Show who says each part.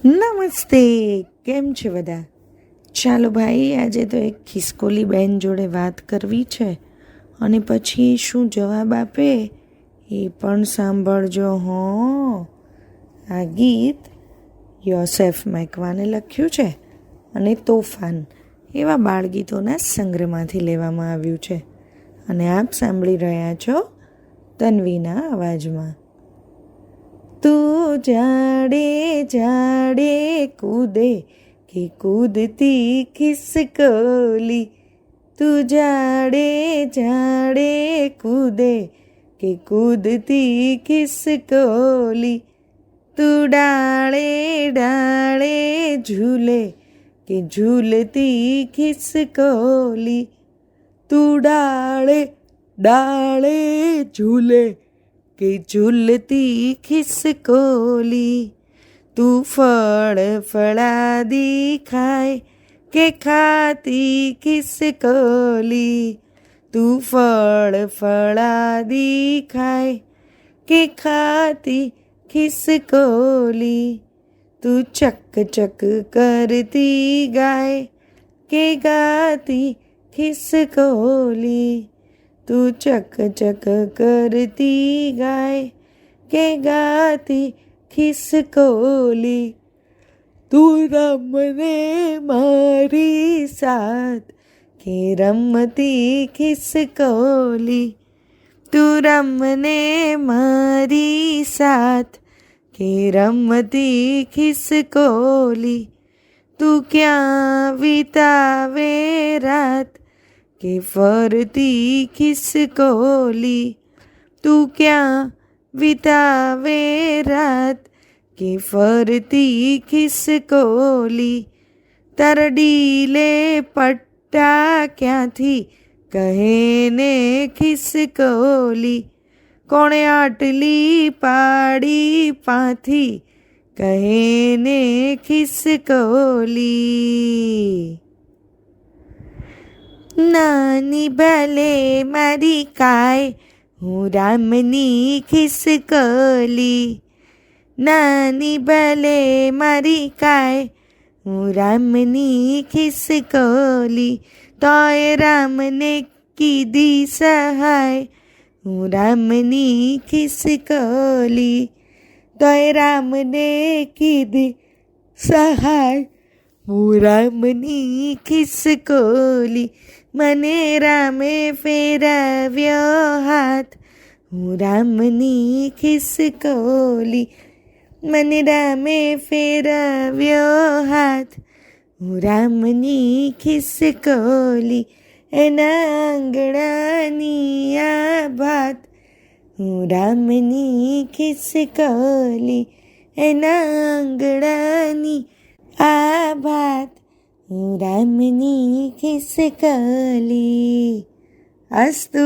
Speaker 1: નમસ્તે, કેમ છે બધા? ચાલો ભાઈ, આજે તો એક ખિસકોલી બેન જોડે વાત કરવી છે અને પછી શું જવાબ આપે એ પણ સાંભળજો. હો, આ ગીત યોસેફ મેકવાને લખ્યું છે અને તોફાન એવા બાળગીતોના સંગ્રહમાંથી લેવામાં આવ્યું છે અને આપ સાંભળી રહ્યા છો તન્વીના અવાજમાં. તું જાડે જાડે કૂદે કે કૂદતી ખિસકોલી, તું જાડે જાડે કૂદે કે કૂદતી ખિસકોલી, તું ડાળે ડાળે ઝૂલે કે ઝૂલતી ખિસકોલી, તું ડાળે ડાળે ઝૂલે કે ઝૂલતી ખિસકોલી, તું ફળ ફળાદી ખાય કે ખાતી ખિસકોલી, તું ફળ ફળાદી ખાય કે ખાતી ખિસકોલી, તું ચક ચક કરતી ગાય કે ગાતી ખિસકોલી, તું ચક ચક કરતી ગાય કે ગાતી ખિસકોલી, તું રમને મારી સાથ કે રમતી ખિસકોલી, તું રમને મારી સાથ કે રમતી ખિસકોલી, તું ક્યાં વિતાવે રાત કે ફરતી ખિસકોલી, તું ક્યાં વિતાવે રાત કે ફરતી ખિસકોલી, તારા ડીલે પટ્ટા ક્યાંથી કહે ને ખિસકોલી, કોણે આટલી પાડી પાથી કહે ને ખિસકોલી. નાની ભલે મારી કાય હું રામની ખિસકોલી, નાની ભલે મારી કાય હું રામની ખિસકોલી, તોય રામને કીધી સહાય હું રામની ખિસકોલી, તોય રામને કીધી સહાય હું રામની ખિસકોલી, મને રામે ફેરવ્યો હાથ હું રામની ખિસકોલી, મને રામે ફેરવ્યો હાથ હું રામની ખિસકોલી, એના આંગણાની આ ભાત હું રામની ખિસકોલી, એના આંગણાની આ ભાત હું રામની ખિસકોલી. અસ્તુ.